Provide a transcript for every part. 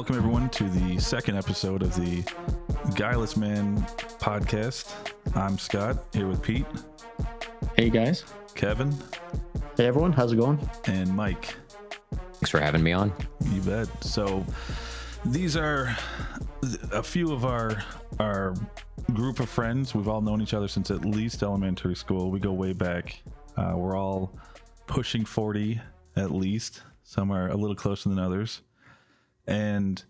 Welcome, everyone, to the second episode of the Guilelessman podcast. I'm Scott, here with Pete. Hey, guys. Kevin. Hey, everyone. How's it going? And Mike. Thanks for having me on. You bet. So these are a few of our group of friends. We've all known each other since at least elementary school. We go way back. We're all pushing 40 at least. Some are a little closer than others. And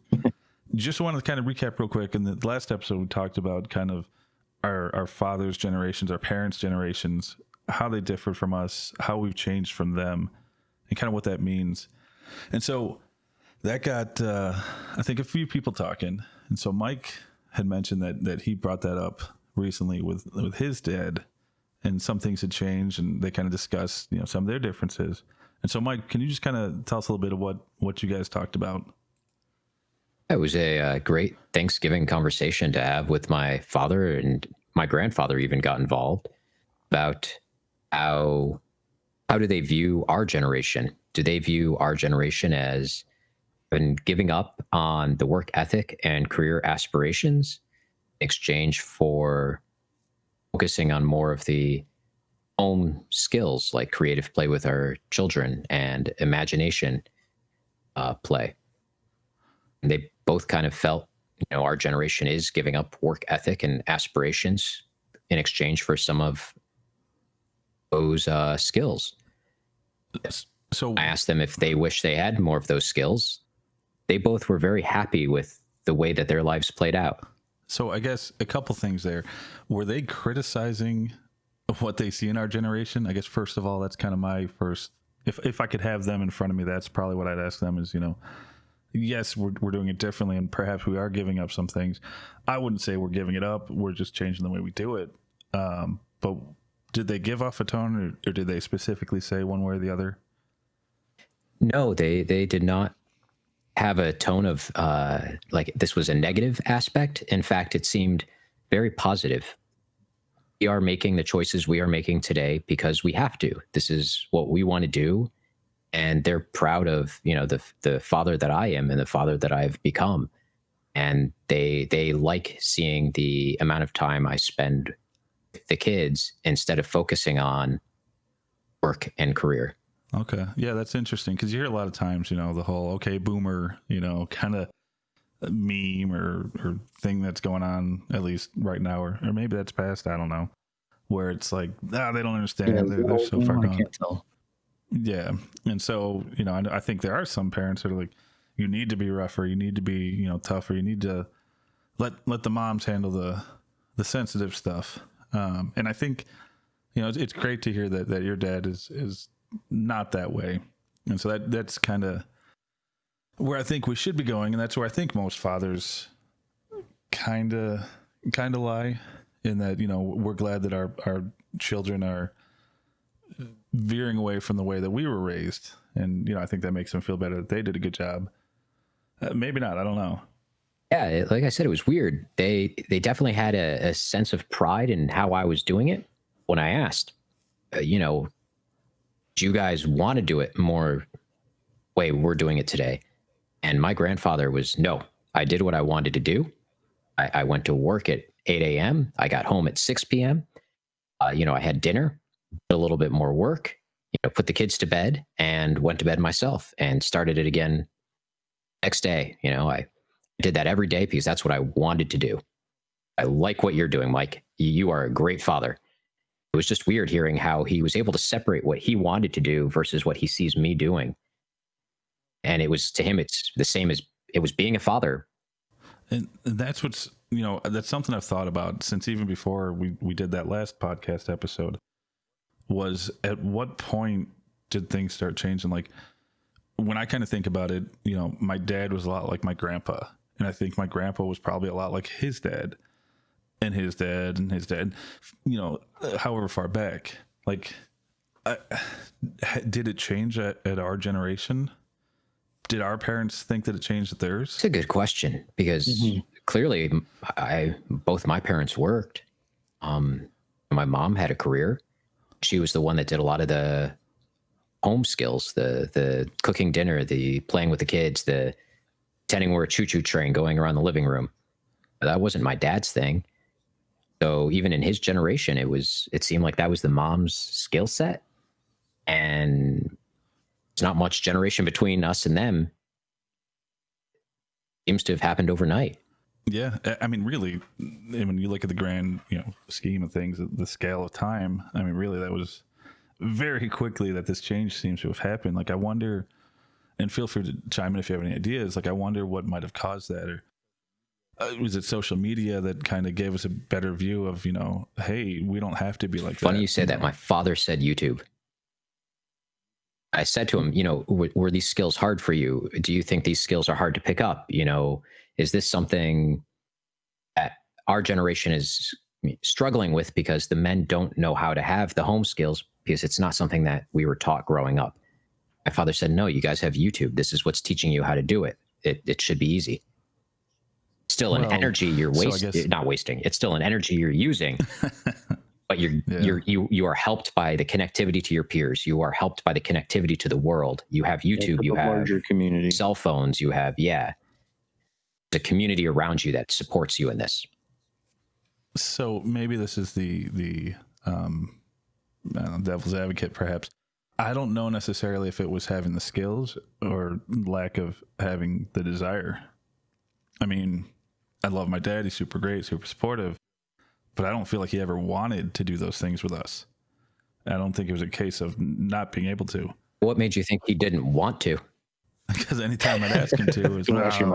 just wanted to kind of recap real quick. In the last episode, we talked about kind of our father's generations, our parents' generations, how they differed from us, how we've changed from them, and kind of what that means. And so that got, I think, a few people talking. And so Mike had mentioned that he brought that up recently with his dad, and some things had changed, and they kind of discussed, some of their differences. And so, Mike, can you just kind of tell us a little bit of what you guys talked about? It was a great Thanksgiving conversation to have with my father, and my grandfather even got involved about how do they view our generation? Do they view our generation as been giving up on the work ethic and career aspirations in exchange for focusing on more of the home skills like creative play with our children and imagination play? And they both kind of felt, our generation is giving up work ethic and aspirations in exchange for some of those skills. So I asked them if they wish they had more of those skills. They both were very happy with the way that their lives played out. So I guess a couple things there. Were they criticizing what they see in our generation? I guess, first of all, that's kind of my first, if I could have them in front of me, that's probably what I'd ask them is, yes, we're doing it differently, and perhaps we are giving up some things. I wouldn't say we're giving it up. We're just changing the way we do it. But did they give off a tone, or did they specifically say one way or the other? No, they did not have a tone of like this was a negative aspect. In fact, it seemed very positive. We are making the choices we are making today because we have to. This is what we want to do. And they're proud of, the father that I am and the father that I've become. And they like seeing the amount of time I spend with the kids instead of focusing on work and career. Okay. Yeah, that's interesting because you hear a lot of times, the whole, okay, boomer, kind of meme or thing that's going on, at least right now, or maybe that's past, I don't know, where it's like, they don't understand. Yeah, they're so far gone. I can't tell. Yeah. And so, I think there are some parents that are like, you need to be rougher, you need to be, tougher, you need to let the moms handle the sensitive stuff. And I think, it's great to hear that your dad is not that way. And so that's kind of where I think we should be going. And that's where I think most fathers kind of lie, in that, we're glad that our children are veering away from the way that we were raised. And, I think that makes them feel better that they did a good job. Maybe not. I don't know. Yeah. Like I said, it was weird. They definitely had a sense of pride in how I was doing it. When I asked, do you guys want to do it more way we're doing it today? And my grandfather was, no, I did what I wanted to do. I went to work at 8 a.m. I got home at 6 p.m. I had dinner, did a little bit more work, put the kids to bed, and went to bed myself and started it again next day. I did that every day because that's what I wanted to do. I like what you're doing, Mike. You are a great father. It was just weird hearing how he was able to separate what he wanted to do versus what he sees me doing. And it was, to him, it's the same as it was being a father. And that's what's, that's something I've thought about since even before we did that last podcast episode, was at what point did things start changing? Like, when I kind of think about it, my dad was a lot like my grandpa. And I think my grandpa was probably a lot like his dad. And his dad and his dad, however far back, like, did it change at our generation? Did our parents think that it changed at theirs? It's a good question because clearly both my parents worked. My mom had a career. She was the one that did a lot of the home skills, the cooking dinner, the playing with the kids, the pretending we're a choo-choo train going around the living room. That wasn't my dad's thing. So even in his generation, it seemed like that was the mom's skill set. And there's not much generation between us and them. Seems to have happened overnight. Yeah, I mean, really, when you look at the grand, scheme of things, the scale of time, I mean, really, that was very quickly that this change seems to have happened. Like, I wonder, and feel free to chime in if you have any ideas. Like, I wonder what might have caused that, or was it social media that kind of gave us a better view of, hey, we don't have to be like that. Funny you say that. My father said YouTube. I said to him, were these skills hard for you? Do you think these skills are hard to pick up? Is this something that our generation is struggling with because the men don't know how to have the home skills because it's not something that we were taught growing up? My father said, no, you guys have YouTube. This is what's teaching you how to do it. It should be easy. Still an energy you're wasting, not wasting. It's still an energy you're using. But you are helped by the connectivity to your peers. You are helped by the connectivity to the world. You have YouTube. You have larger community, cell phones. You have the community around you that supports you in this. So maybe this is the devil's advocate, perhaps. I don't know necessarily if it was having the skills or lack of having the desire. I mean, I love my dad. He's super great, super supportive. But I don't feel like he ever wanted to do those things with us. I don't think it was a case of not being able to. What made you think he didn't want to? Because anytime I'd ask him to, it was you acting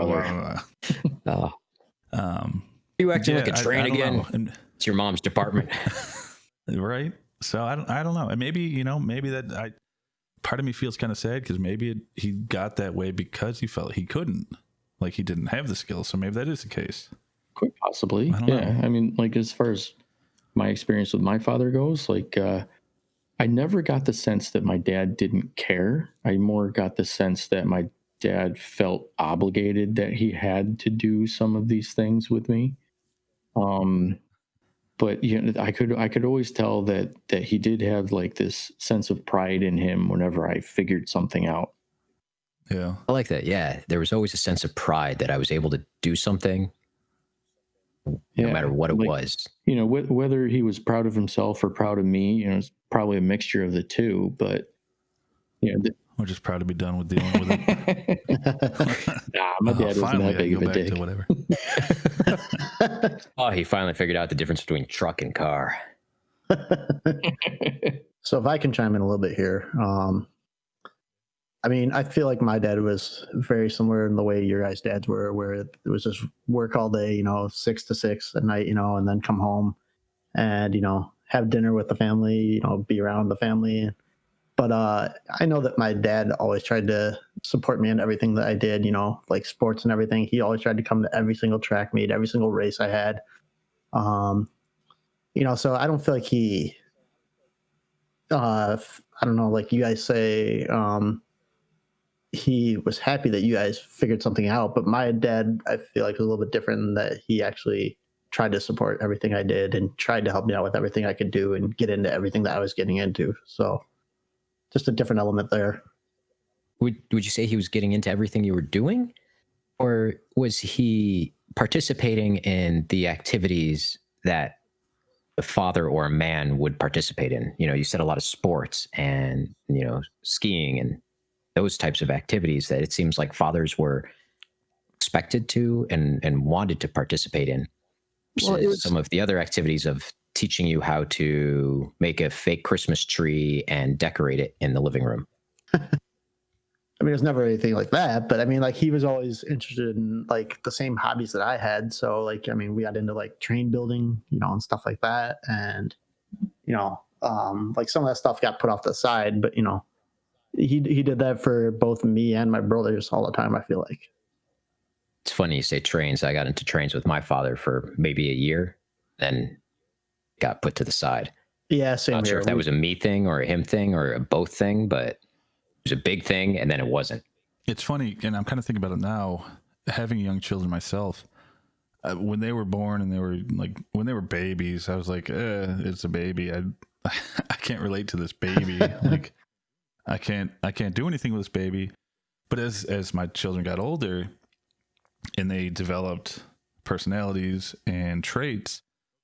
like a train again. It's your mom's department, right? So I don't know. And maybe that part of me feels kind of sad because maybe he got that way because he felt he couldn't, like he didn't have the skills. So maybe that is the case. Quite possibly. I don't know. I mean, like, as far as my experience with my father goes, like, I never got the sense that my dad didn't care. I more got the sense that my dad felt obligated that he had to do some of these things with me. But I could always tell that he did have like this sense of pride in him whenever I figured something out. Yeah, I like that. Yeah, there was always a sense of pride that I was able to do something. No matter what it was, whether he was proud of himself or proud of me, it's probably a mixture of the two. But we're just proud to be done with dealing with it. Nah, my dad wasn't that big of a dick. Whatever. Oh, he finally figured out the difference between truck and car. So if I can chime in a little bit here, I mean, I feel like my dad was very similar in the way your guys' dads were, where it was just work all day, 6 to 6 at night, and then come home and, have dinner with the family, be around the family. But I know that my dad always tried to support me in everything that I did, like sports and everything. He always tried to come to every single track meet, every single race I had. So I don't feel like he, I don't know, like you guys say, he was happy that you guys figured something out, but my dad, I feel like, was a little bit different in that he actually tried to support everything I did and tried to help me out with everything I could do and get into everything that I was getting into. So just a different element there. Would you say he was getting into everything you were doing, or was he participating in the activities that a father or a man would participate in? You said a lot of sports and, skiing and those types of activities that it seems like fathers were expected to and wanted to participate in. Well, some of the other activities of teaching you how to make a fake Christmas tree and decorate it in the living room. I mean, it was never anything like that, but I mean, like, he was always interested in like the same hobbies that I had. So like, I mean, we got into like train building, and stuff like that. And, like some of that stuff got put off to the side, but he did that for both me and my brothers all the time, I feel like. It's funny you say trains. I got into trains with my father for maybe a year, then got put to the side. Yeah, same Not here. sure if that was a me thing or a him thing or a both thing, but it was a big thing, and then it wasn't. It's funny, and I'm kind of thinking about it now, having young children myself. When they were born and when they were babies, I was like, it's a baby. I can't relate to this baby. Like, I can't do anything with this baby. But as my children got older, and they developed personalities and traits,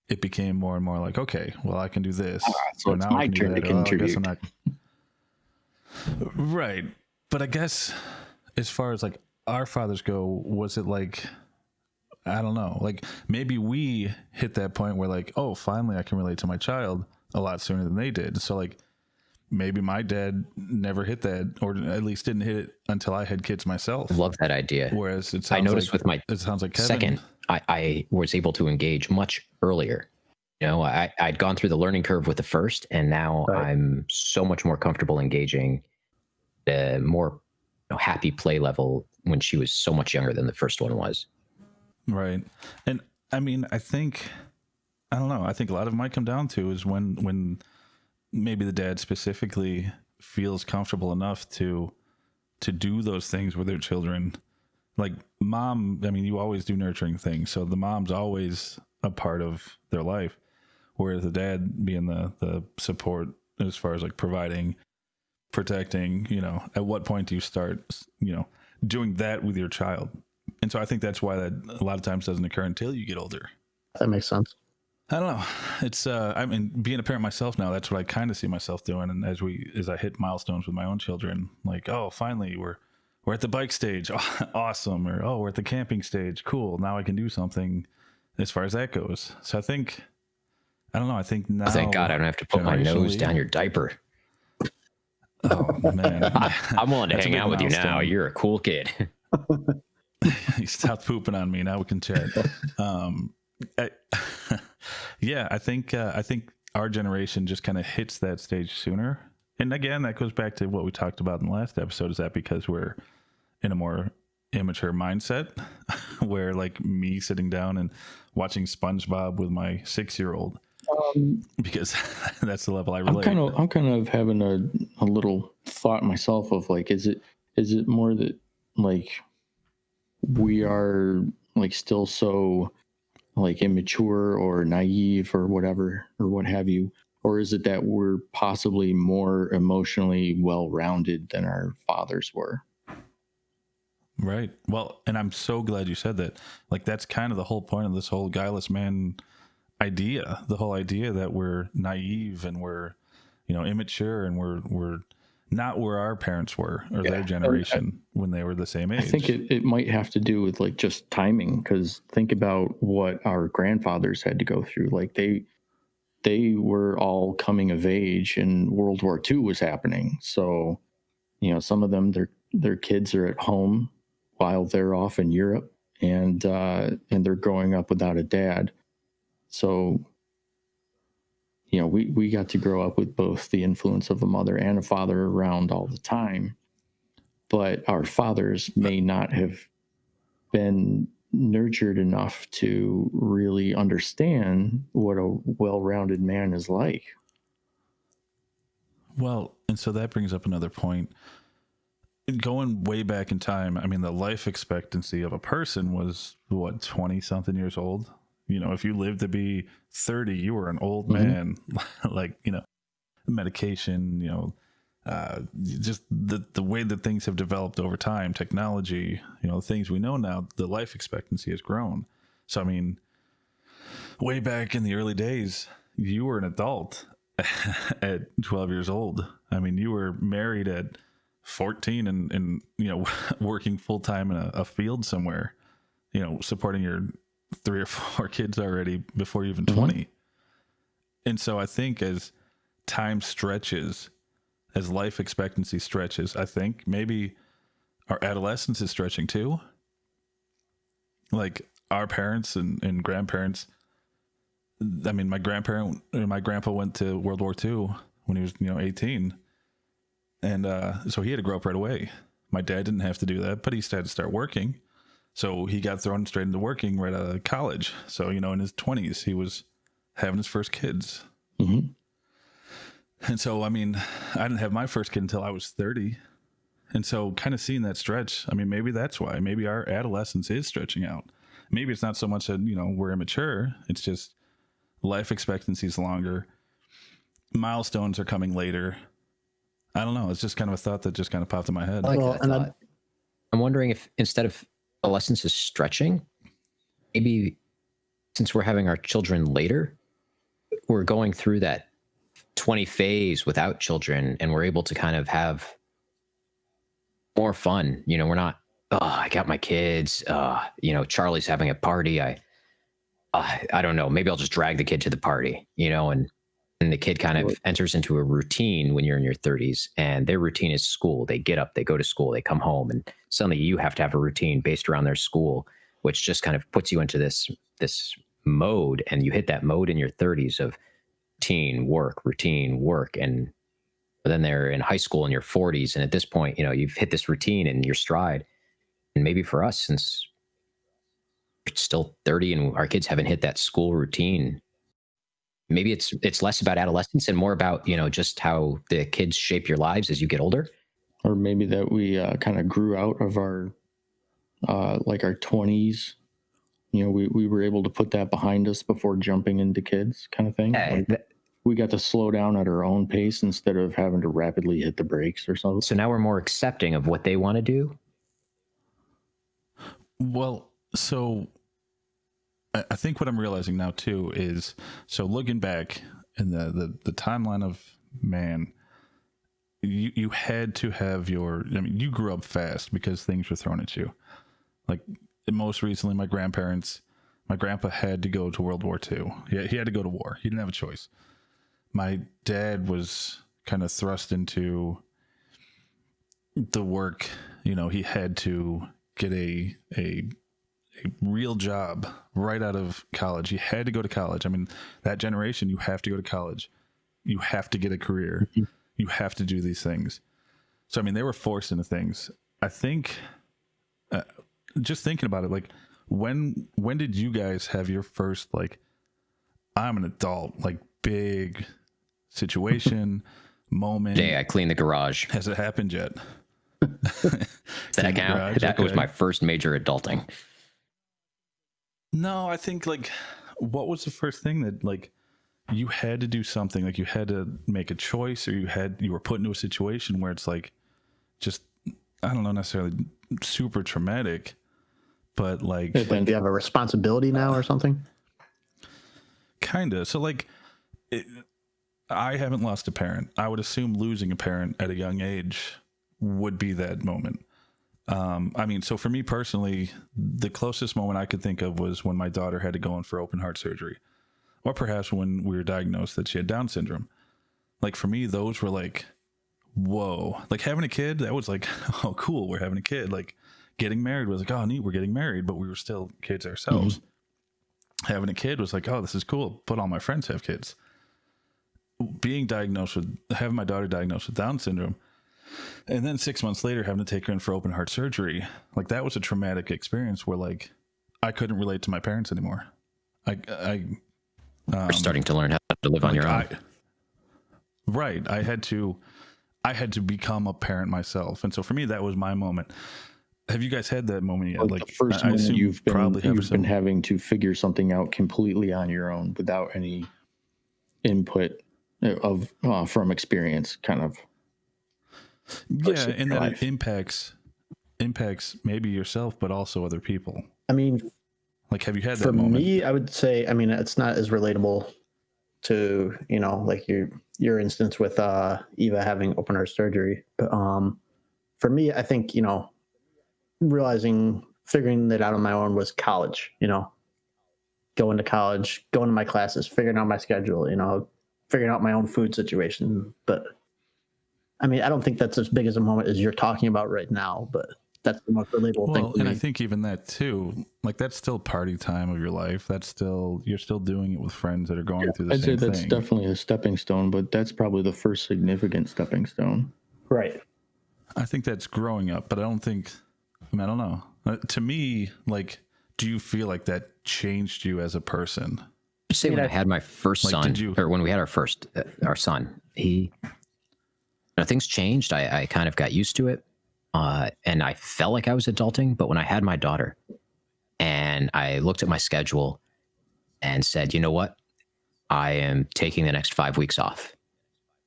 it became more and more like, okay, well, I can do this. So it's my turn to contribute. I guess I'm not. Right. But I guess as far as like our fathers go, was it like, I don't know, like maybe we hit that point where like, oh, finally I can relate to my child a lot sooner than they did. So like maybe my dad never hit that, or at least didn't hit it until I had kids myself. Love that idea. Whereas it sounds I noticed like, with my it sounds like Kevin, second, I was able to engage much earlier. You know, I'd gone through the learning curve with the first, and now I'm so much more comfortable engaging the more happy play level when she was so much younger than the first one was. Right. And I mean, I don't know. I think a lot of it might come down to is when maybe the dad specifically feels comfortable enough to do those things with their children. Like mom, I mean, you always do nurturing things. So the mom's always a part of their life. Whereas the dad being the support as far as like providing, protecting, at what point do you start, doing that with your child? And so I think that's why that a lot of times doesn't occur until you get older. That makes sense. I don't know. It's I mean, being a parent myself now, that's what I kind of see myself doing. And as I hit milestones with my own children, like, oh, finally we're at the bike stage, awesome, or oh, we're at the camping stage, cool. Now I can do something as far as that goes. So I think, I don't know. I think now. Thank God I don't have to put my nose down your diaper. Oh man, I'm willing to hang out with you now. You're a cool kid. You stopped pooping on me. Now we can chat. Yeah, I think our generation just kind of hits that stage sooner. And again, that goes back to what we talked about in the last episode. Is that because we're in a more immature mindset, where like me sitting down and watching SpongeBob with my 6-year-old, because that's the level I relate. I'm kind of having a little thought myself of like, is it more that like we are like still so like immature or naive or whatever or what have you, or is it that we're possibly more emotionally well-rounded than our fathers were? Right. Well, and I'm so glad you said that. Like that's kind of the whole point of this whole guileless man idea. The whole idea that we're naive and we're, immature and we're not where our parents were or their generation when they were the same age. I think it might have to do with like just timing, because think about what our grandfathers had to go through. Like they were all coming of age and World War II was happening. So, some of them, their kids are at home while they're off in Europe, and they're growing up without a dad. So, we got to grow up with both the influence of a mother and a father around all the time, but our fathers may not have been nurtured enough to really understand what a well-rounded man is like. Well, and so that brings up another point. Going way back in time, I mean, the life expectancy of a person was what, 20 something years old? If you lived to be 30, you were an old man. Like, medication, just the way that things have developed over time, technology, things we know now, the life expectancy has grown. So, I mean, way back in the early days, you were an adult at 12 years old. I mean, you were married at 14 and working full time in a field somewhere, supporting your 3 or 4 kids already before you're even 20. And so I think as time stretches, as life expectancy stretches, I think maybe our adolescence is stretching too. Like our parents and grandparents. I mean, my grandpa went to World War II when he was, 18. And so he had to grow up right away. My dad didn't have to do that, but he had to start working. So he got thrown straight into working right out of college. So, in his 20s, he was having his first kids. Mm-hmm. And so, I mean, I didn't have my first kid until I was 30. And so kind of seeing that stretch, I mean, maybe that's why. Maybe our adolescence is stretching out. Maybe it's not so much that, we're immature. It's just life expectancy is longer. Milestones are coming later. I don't know. It's just kind of a thought that just kind of popped in my head. I like that thought. I'm wondering if instead of adolescence is stretching. Maybe since we're having our children later, we're going through that 20 phase without children, and we're able to kind of have more fun. We're not, oh, I got my kids, Charlie's having a party. I don't know, maybe I'll just drag the kid to the party, and the kid kind of enters into a routine when you're in your 30s, and their routine is school. They get up, they go to school, they come home, and suddenly you have to have a routine based around their school, which just kind of puts you into this mode, and you hit that mode in your 30s of routine work, and then they're in high school in your 40s, and at this point, you've hit this routine in your stride. And maybe for us, since we're still 30 and our kids haven't hit that school routine, maybe it's less about adolescence and more about just how the kids shape your lives as you get older. Or maybe that we kind of grew out of our like our 20s. We were able to put that behind us before jumping into kids, kind of thing. We got to slow down at our own pace instead of having to rapidly hit the brakes or something. So now we're more accepting of what they want to do. Well, so I think what I'm realizing now too is, so looking back in the timeline of man, you had to have you grew up fast because things were thrown at you. Like most recently, my grandpa had to go to World War II. He had to go to war. He didn't have a choice. My dad was kind of thrust into the work. He had to get a real job right out of college. He had to go to college. I mean, that generation, you have to go to college. You have to get a career. Mm-hmm. You have to do these things. So, I mean, they were forced into things. I think, just thinking about it, like, when did you guys have your first, like, I'm an adult, like, big situation, moment? Day I cleaned the garage. Has it happened yet? That count? That was my first major adulting. No, I think, like, what was the first thing that, like, you had to do something, like you had to make a choice, or you were put into a situation where it's like, just, I don't know, necessarily super traumatic, but like, do you have a responsibility now or something? Kinda. So like, I haven't lost a parent. I would assume losing a parent at a young age would be that moment. I mean, so for me personally, the closest moment I could think of was when my daughter had to go in for open heart surgery, or perhaps when we were diagnosed that she had Down syndrome. Like for me, those were like, whoa, like having a kid, that was like, oh, cool, we're having a kid. Like getting married was like, oh, neat, we're getting married, but we were still kids ourselves. Mm-hmm. Having a kid was like, oh, this is cool, but all my friends have kids. Having my daughter diagnosed with Down syndrome, and then 6 months later having to take her in for open heart surgery, like that was a traumatic experience where like I couldn't relate to my parents anymore. We're starting to learn how to live on your own. Right. I had to become a parent myself. And so for me, that was my moment. Have you guys had that moment yet? Like the first moment you've been having to figure something out completely on your own without any input of from experience, kind of. Yeah, and then it impacts maybe yourself, but also other people. I mean, like, have you had that moment? For me, I would say, I mean, it's not as relatable to, like your instance with Eva having open heart surgery. But for me, I think, figuring that out on my own was college, going to college, going to my classes, figuring out my schedule, figuring out my own food situation. But I mean, I don't think that's as big as a moment as you're talking about right now, but that's the most relatable thing. And I think even that too, like that's still party time of your life. You're still doing it with friends that are going through the same thing. I'd say that's definitely a stepping stone, but that's probably the first significant stepping stone. Right. I think that's growing up, but I don't know. To me, like, do you feel like that changed you as a person? I'd say when I had my first son, or when we had our son, things changed. I kind of got used to it. And I felt like I was adulting, but when I had my daughter and I looked at my schedule and said, you know what, I am taking the next 5 weeks off.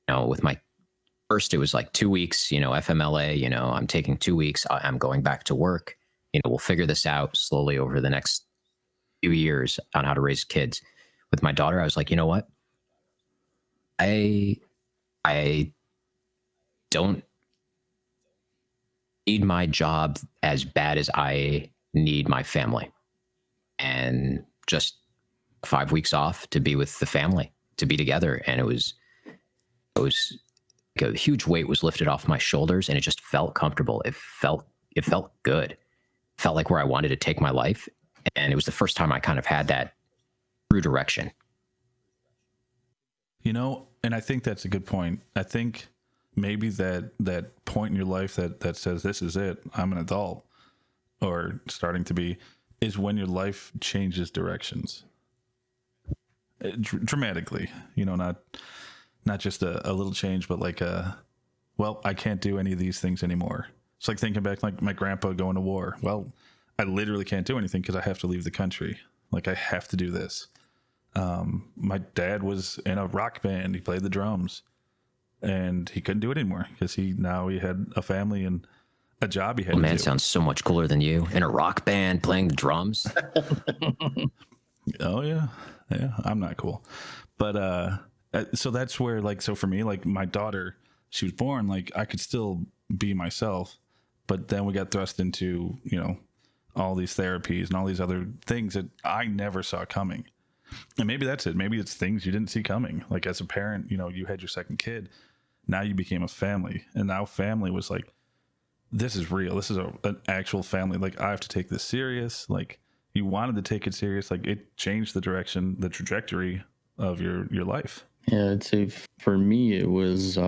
With my first, it was like 2 weeks, FMLA, I'm taking 2 weeks. I'm going back to work. we'll figure this out slowly over the next few years on how to raise kids. With my daughter, I was like, you know what? I don't need my job as bad as I need my family. And just 5 weeks off to be with the family, to be together. And it was like a huge weight was lifted off my shoulders, and it just felt comfortable. It felt good. It felt like where I wanted to take my life. And it was the first time I kind of had that true direction. And I think that's a good point. I think maybe that point in your life that says, this is it, I'm an adult, or starting to be, is when your life changes directions dramatically. Not just a little change, but like I can't do any of these things anymore. It's like thinking back, like my grandpa going to war. Well, I literally can't do anything because I have to leave the country. Like, I have to do this. My dad was in a rock band. He played the drums, and he couldn't do it anymore because he had a family and a job he had to do. Sounds so much cooler than you, in a rock band playing the drums. Oh yeah, I'm not cool, but so that's where, like, so for me, like, my daughter, she was born, like, I could still be myself, but then we got thrust into all these therapies and all these other things that I never saw coming. And maybe that's it. Maybe it's things you didn't see coming. Like, as a parent, you had your second kid. Now you became a family. And now family was like, this is real. This is an actual family. Like, I have to take this serious. Like, you wanted to take it serious. Like, it changed the trajectory of your life. Yeah, I'd say for me, it was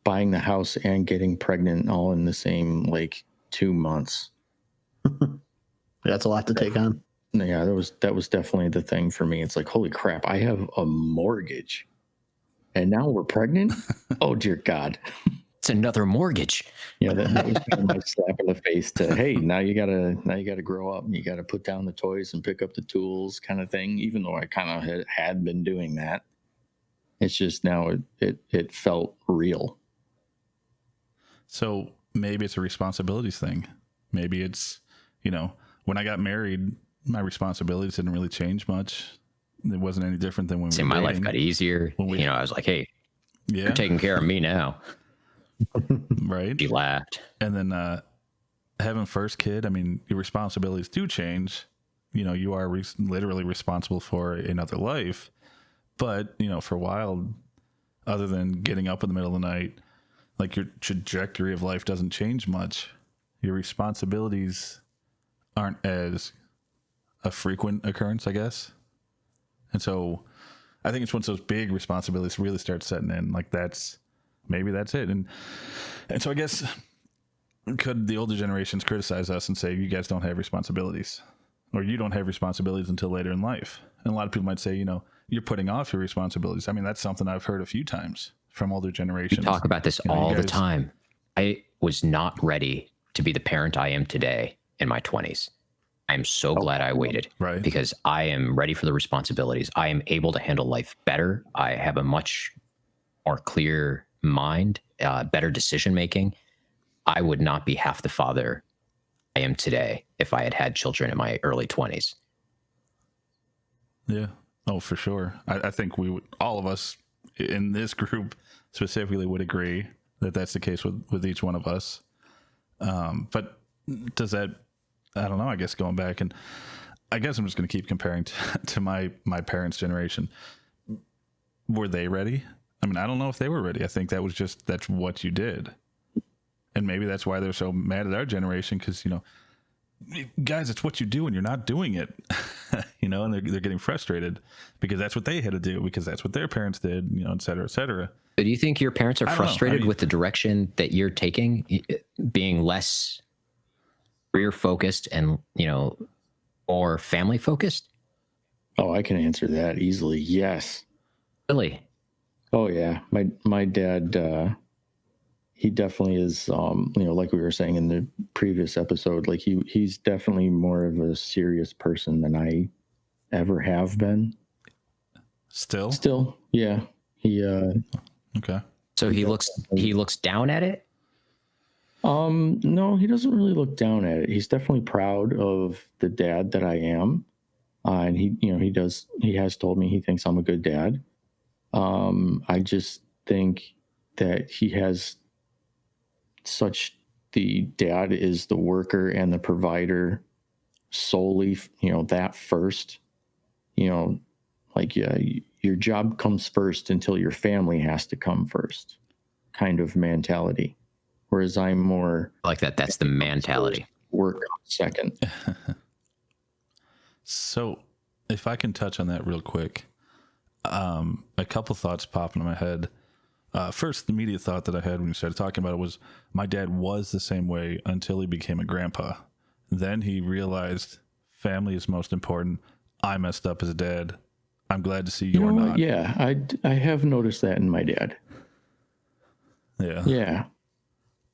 buying the house and getting pregnant all in the same, 2 months. That's a lot to take on. Yeah, that was definitely the thing for me. It's like, holy crap, I have a mortgage, and now we're pregnant. Oh dear God, it's another mortgage. Yeah, that was kind of my slap in the face to, hey, now you gotta grow up, and you gotta put down the toys and pick up the tools, kind of thing. Even though I kind of had been doing that, it's just now it felt real. So maybe it's a responsibilities thing. Maybe it's when I got married, my responsibilities didn't really change much. It wasn't any different than when we were my dating. life got easier. I was like, hey, you're taking care of me now. Right. She laughed. And then having first kid, I mean, your responsibilities do change. You are literally responsible for another life. But, for a while, other than getting up in the middle of the night, like, your trajectory of life doesn't change much. Your responsibilities aren't as a frequent occurrence, I guess. And so I think it's once those big responsibilities really start setting in, like, maybe that's it. And so I guess, could the older generations criticize us and say, you guys don't have responsibilities, or you don't have responsibilities until later in life? And a lot of people might say, you're putting off your responsibilities. I mean, that's something I've heard a few times from older generations. We talk about this all the time. I was not ready to be the parent I am today in my 20s. I'm so glad I waited, right? Because I am ready for the responsibilities. I am able to handle life better. I have a much more clear mind, better decision making. I would not be half the father I am today if I had had children in my early 20s. Yeah. Oh, for sure. I think all of us in this group specifically would agree that that's the case with each one of us. But does that, I don't know, I guess going back, and I guess I'm just going to keep comparing to my parents' generation. Were they ready? I mean, I don't know if they were ready. I think that's what you did. And maybe that's why they're so mad at our generation, because, guys, it's what you do and you're not doing it, and they're getting frustrated because that's what they had to do, because that's what their parents did, et cetera, et cetera. So do you think your parents are frustrated with the direction that you're taking, being less career focused and, or family focused? Oh, I can answer that easily. Yes. Really? Oh yeah. My dad, he definitely is, like we were saying in the previous episode, like he's definitely more of a serious person than I ever have been. Still. Yeah. He, okay. So he looks down at it? No, he doesn't really look down at it. He's definitely proud of the dad that I am. And he has told me he thinks I'm a good dad. I just think that he has the dad is the worker and the provider solely, that first, your job comes first until your family has to come first kind of mentality. Whereas I'm more like that. That's the mentality. Work second. So if I can touch on that real quick, a couple thoughts pop into my head. First, the immediate thought that I had when you started talking about it was my dad was the same way until he became a grandpa. Then he realized family is most important. I messed up as a dad. I'm glad to see you're not. Yeah, I have noticed that in my dad. Yeah. Yeah.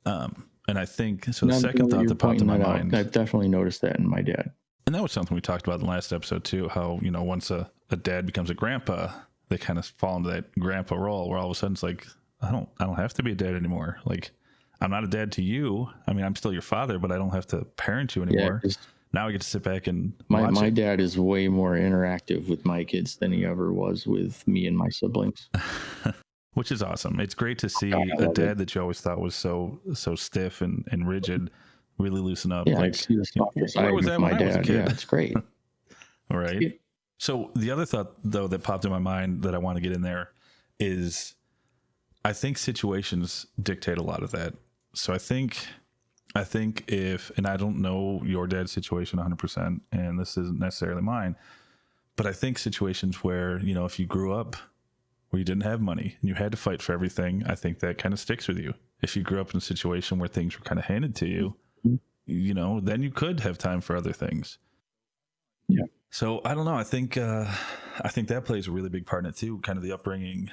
And I think so. The second thought that popped in my mind, I've definitely noticed that in my dad. and that was something we talked about in the last episode too. How once a dad becomes a grandpa, they kind of fall into that grandpa role where all of a sudden it's like I don't have to be a dad anymore. Like I'm not a dad to you. I mean, I'm still your father, but I don't have to parent you anymore. Yeah, now I get to sit back and my dad is way more interactive with my kids than he ever was with me and my siblings. Which is awesome. It's great to see a dad that you always thought was so stiff and rigid really loosen up. Yeah, like, I see the softer side where was with that my when I was a dad. kid? Yeah, it's great. All right. So the other thought though that popped in my mind that I want to get in there is I think situations dictate a lot of that. So I think if, and I don't know your dad's situation 100%, and this isn't necessarily mine, but I think situations where, if you grew up where you didn't have money and you had to fight for everything, I think that kind of sticks with you. If you grew up in a situation where things were kind of handed to you, then you could have time for other things. Yeah. So I don't know. I think that plays a really big part in it too. Kind of the upbringing,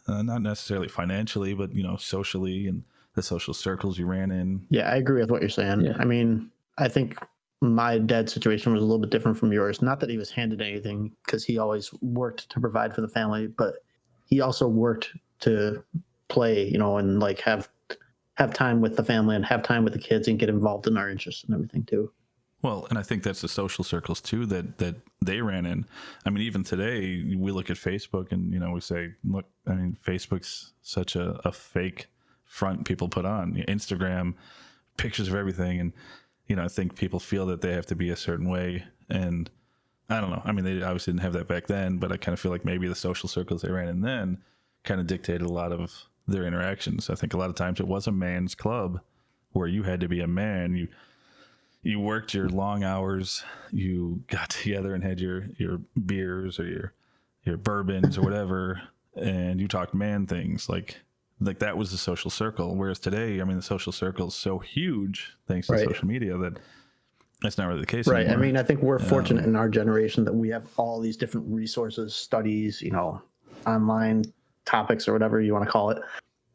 not necessarily financially, but socially and the social circles you ran in. Yeah, I agree with what you're saying. Yeah. I mean, I think my dad's situation was a little bit different from yours. Not that he was handed anything, because he always worked to provide for the family, but he also worked to play, and like have time with the family and have time with the kids and get involved in our interests and everything too. Well, and I think that's the social circles too that they ran in. I mean, even today we look at Facebook and we say, look, I mean, Facebook's such a fake front people put on. Instagram, pictures of everything, and I think people feel that they have to be a certain way, and I don't know. I mean, they obviously didn't have that back then, but I kind of feel like maybe the social circles they ran in then kind of dictated a lot of their interactions. I think a lot of times it was a man's club where you had to be a man. You worked your long hours, you got together and had your beers or your bourbons or whatever, and you talked man things. Like that was the social circle. Whereas today, I mean, the social circle is so huge thanks to social media that that's not really the case Right. anymore. I mean, I think we're fortunate in our generation that we have all these different resources, studies, online topics or whatever you want to call it,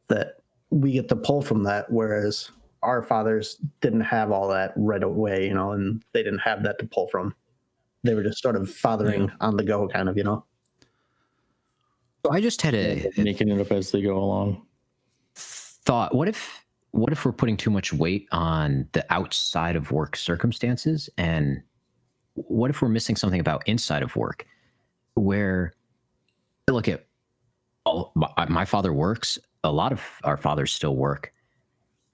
that we get to pull from that. Whereas our fathers didn't have all that right away, and they didn't have that to pull from. They were just sort of fathering on the go kind of, So I just had making it up as they go along. Thought, what if we're putting too much weight on the outside of work circumstances, and what if we're missing something about inside of work, where look at my father works, a lot of our fathers still work.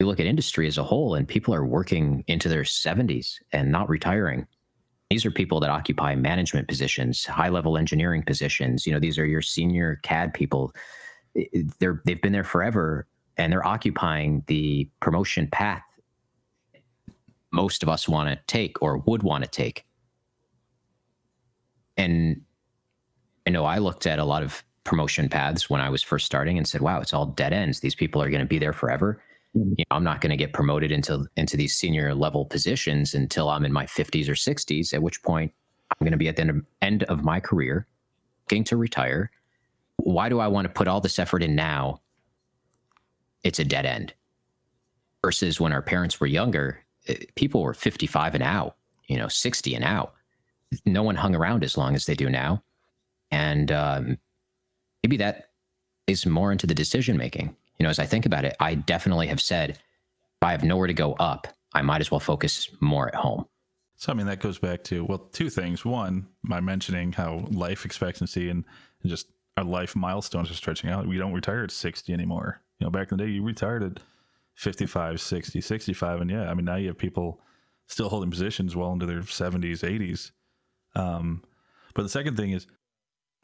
You look at industry as a whole, and people are working into their 70s and not retiring. These are people that occupy management positions, high-level engineering positions. These are your senior CAD people. They've been there forever, and they're occupying the promotion path most of us want to take or would want to take. And I know I looked at a lot of promotion paths when I was first starting and said, wow, it's all dead ends. These people are going to be there forever. I'm not going to get promoted into these senior level positions until I'm in my 50s or 60s, at which point I'm going to be at the end of my career, getting to retire. Why do I want to put all this effort in now? It's a dead end. Versus when our parents were younger, people were 55 and out, 60 and out. No one hung around as long as they do now. And maybe that is more into the decision making. As I think about it, I definitely have said, I have nowhere to go up, I might as well focus more at home. So, I mean, that goes back to, well, two things. One, my mentioning how life expectancy and just our life milestones are stretching out. We don't retire at 60 anymore. You know, back in the day, you retired at 55, 60, 65. And yeah, I mean, now you have people still holding positions well into their 70s, 80s. But the second thing is,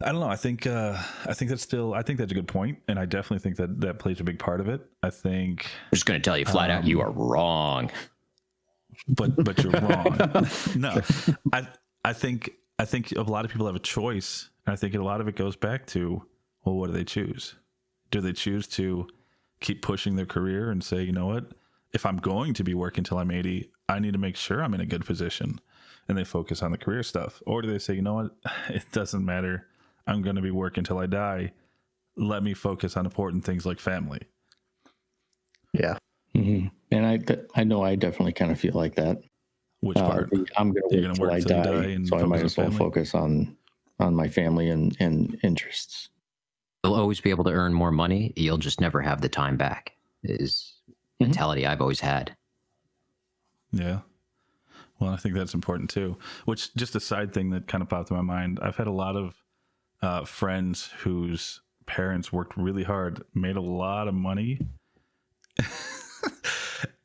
I don't know. I think that's a good point. And I definitely think that plays a big part of it. I think, I'm just going to tell you flat out, you are wrong. but you're wrong. No, I think a lot of people have a choice. And I think a lot of it goes back to, well, what do they choose? Do they choose to keep pushing their career and say, you know what, if I'm going to be working till I'm 80, I need to make sure I'm in a good position, and they focus on the career stuff? Or do they say, you know what, it doesn't matter, I'm going to be working till I die, let me focus on important things like family? Yeah. Mm-hmm. And I know I definitely kind of feel like that. Which part? I'm going You're to gonna work work till I till you die, die and so I might focus as well on family? focus on my family and interests. You'll always be able to earn more money. You'll just never have the time back, is mentality I've always had. Yeah. Well, I think that's important too. Which, just a side thing that kind of popped in my mind, I've had a lot of friends whose parents worked really hard, made a lot of money,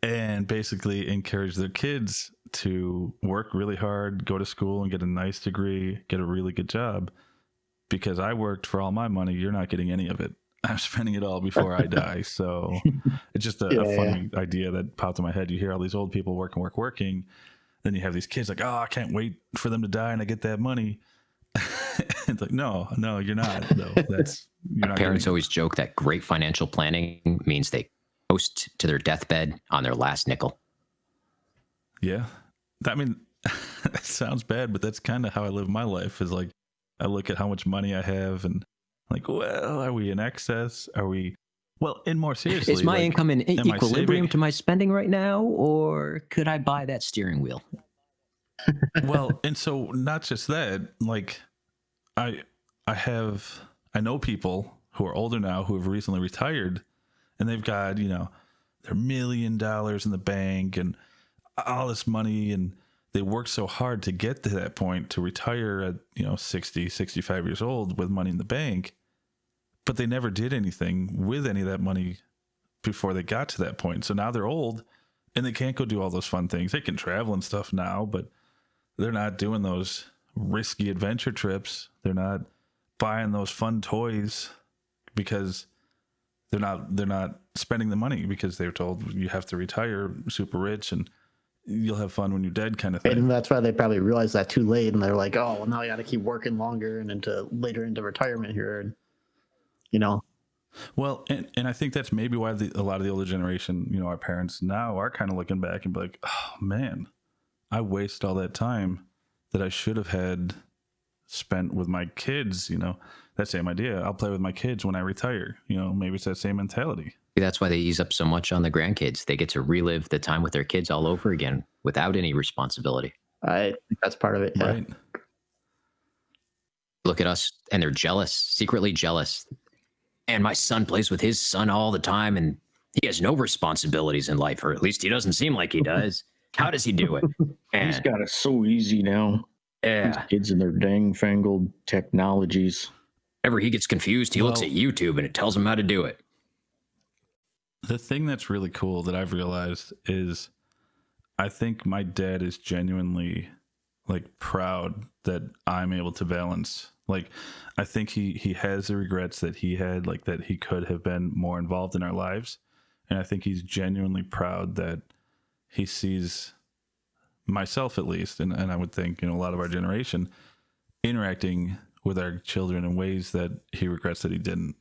and basically encouraged their kids to work really hard, go to school and get a nice degree, get a really good job. Because I worked for all my money, you're not getting any of it. I'm spending it all before I die. So it's just a funny idea that popped in my head. You hear all these old people working. Then you have these kids like, oh, I can't wait for them to die and I get that money. It's like, no, you're not. No, you're not. Parents always joke that great financial planning means they coast to their deathbed on their last nickel. Yeah. I mean, it sounds bad, but that's kind of how I live my life, is like, I look at how much money I have and like, well, are we in excess? Are we, well, and more seriously, Is my like, income in am I equilibrium saving? to my spending right now, or could I buy that steering wheel? Well, and so not just that, like, I know people who are older now who have recently retired, and they've got, you know, their $1 million in the bank and all this money, and they worked so hard to get to that point to retire at, you know, 60, 65 years old with money in the bank, but they never did anything with any of that money before they got to that point. So now they're old and they can't go do all those fun things. They can travel and stuff now, but they're not doing those risky adventure trips. They're not buying those fun toys because they're not spending the money, because they were told you have to retire super rich and you'll have fun when you're dead, kind of thing. And that's why they probably realized that too late, and they're like, oh, well, now I got to keep working longer and into retirement here, and you know. Well, and I think that's maybe why a lot of the older generation, you know, our parents now are kind of looking back and be like, oh man, I wasted all that time that I should have had spent with my kids. You know, that same idea. I'll play with my kids when I retire. You know, maybe it's that same mentality. That's why they ease up so much on the grandkids. They get to relive the time with their kids all over again without any responsibility. I think that's part of it. Yeah. Right. Look at us, and they're jealous, secretly jealous. And my son plays with his son all the time, and he has no responsibilities in life, or at least he doesn't seem like he does. How does he do it? He's got it so easy now. Yeah. These kids and their dang fangled technologies. Whenever he gets confused, he looks at YouTube and it tells him how to do it. The thing that's really cool that I've realized is I think my dad is genuinely like proud that I'm able to balance. Like, I think he has the regrets that he had, like that he could have been more involved in our lives. And I think he's genuinely proud that he sees myself, at least, and I would think, you know, a lot of our generation interacting with our children in ways that he regrets that he didn't.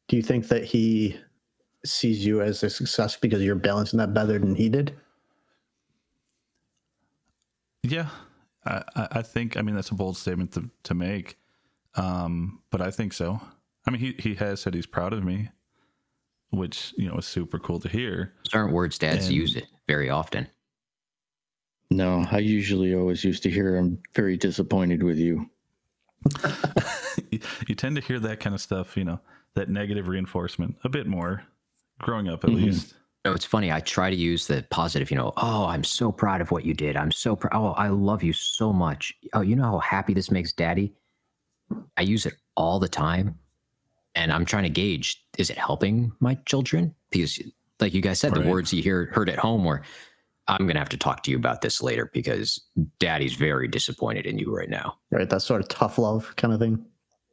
Do you think that he sees you as a success because you're balancing that better than he did? Yeah, I think, I mean, that's a bold statement to make, but I think so. I mean, he has said he's proud of me, which, you know, is super cool to hear. Those aren't words dads use it very often. No, I usually always used to hear I'm very disappointed with you. You tend to hear that kind of stuff, you know, that negative reinforcement a bit more growing up, at least. No, it's funny. I try to use the positive, oh, I'm so proud of what you did. I'm so proud. Oh, I love you so much. Oh, you know how happy this makes daddy? I use it all the time. And I'm trying to gauge, is it helping my children? Because like you guys said, Right. the words you heard at home were, I'm going to have to talk to you about this later because daddy's very disappointed in you right now. Right. That sort of tough love kind of thing.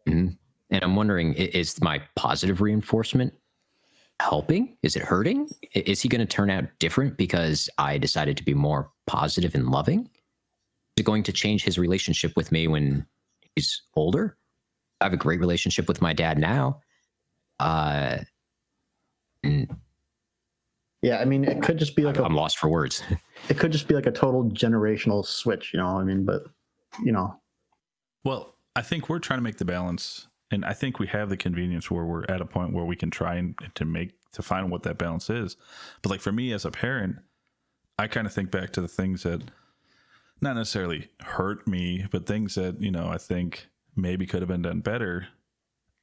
Mm-hmm. And I'm wondering, is my positive reinforcement helping? Is it hurting? Is he going to turn out different because I decided to be more positive and loving? Is it going to change his relationship with me when he's older? I have a great relationship with my dad now. Yeah, I mean, it could just be like I'm lost for words. It could just be like a total generational switch, I mean, but Well, I think we're trying to make the balance, and I think we have the convenience where we're at a point where we can try to find what that balance is. But like for me as a parent, I kind of think back to the things that not necessarily hurt me, but things that, I think maybe could have been done better.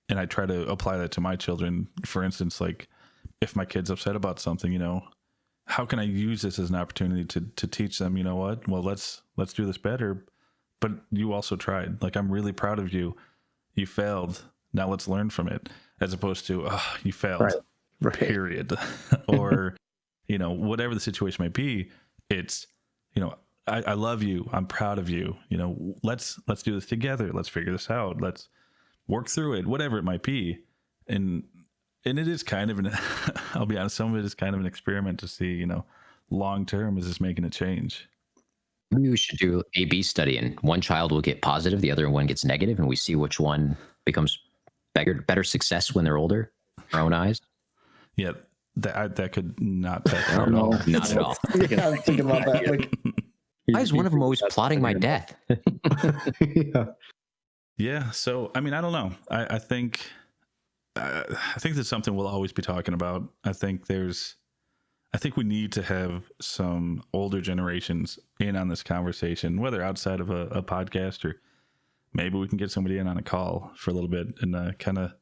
And I try to apply that to my children. For instance, like if my kid's upset about something, how can I use this as an opportunity to teach them, what? Well, let's do this better. But you also tried. Like, I'm really proud of you. You failed. Now let's learn from it. As opposed to, you failed. Right. Period. Or, whatever the situation may be, it's, I love you. I'm proud of you. Let's do this together. Let's figure this out. Let's work through it, whatever it might be. And it is kind of I'll be honest, some of it is kind of an experiment to see, long term, is this making a change? Maybe we should do A/B study, and one child will get positive, the other one gets negative, and we see which one becomes better success when they're older, in our own eyes. Yeah, that could not pass at No, all. Not at all. Yeah, I'm thinking about that. Like, Why is one of them always plotting my death? yeah. Yeah. So, I mean, I don't know. I think that's something we'll always be talking about. I think we need to have some older generations in on this conversation, whether outside of a podcast, or maybe we can get somebody in on a call for a little bit and kind of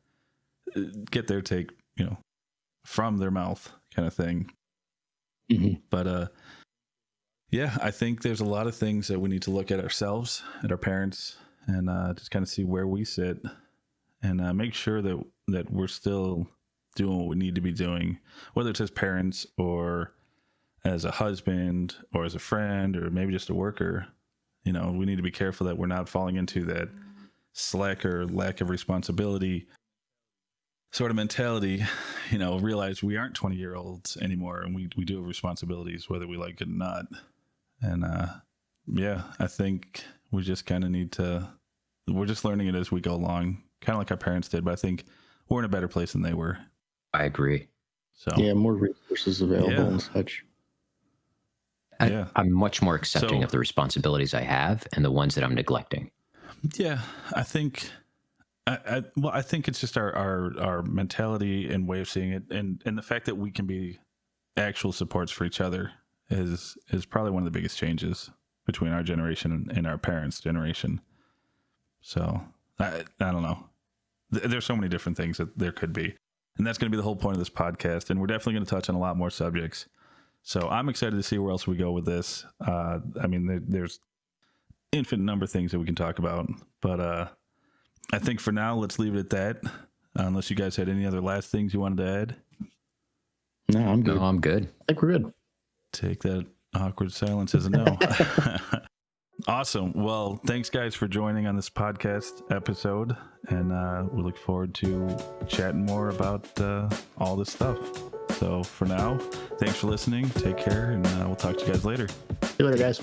get their take, from their mouth kind of thing. Mm-hmm. But, yeah, I think there's a lot of things that we need to look at ourselves, at our parents, and just kind of see where we sit and make sure that we're still doing what we need to be doing, whether it's as parents or as a husband or as a friend or maybe just a worker. We need to be careful that we're not falling into that slacker, lack of responsibility sort of mentality. Realize we aren't 20-year-olds anymore, and we do have responsibilities whether we like it or not. And yeah, I think we just kind of we're just learning it as we go along, kind of like our parents did, but I think we're in a better place than they were. I agree. So Yeah, more resources available and such. I'm much more accepting of the responsibilities I have and the ones that I'm neglecting. Yeah, I think I think it's just our mentality and way of seeing it, and the fact that we can be actual supports for each other is probably one of the biggest changes between our generation and our parents' generation. So I don't know. There's so many different things that there could be, and that's going to be the whole point of this podcast. And we're definitely going to touch on a lot more subjects. So I'm excited to see where else we go with this. I mean, there's infinite number of things that we can talk about, but I think for now, let's leave it at that. Unless you guys had any other last things you wanted to add. No, I'm good. No, I'm good. I think we're good. Take that awkward silence as a no. Awesome. Well, thanks guys for joining on this podcast episode, and we look forward to chatting more about all this stuff. So for now, thanks for listening. Take care, and we'll talk to you guys later. See you later, guys.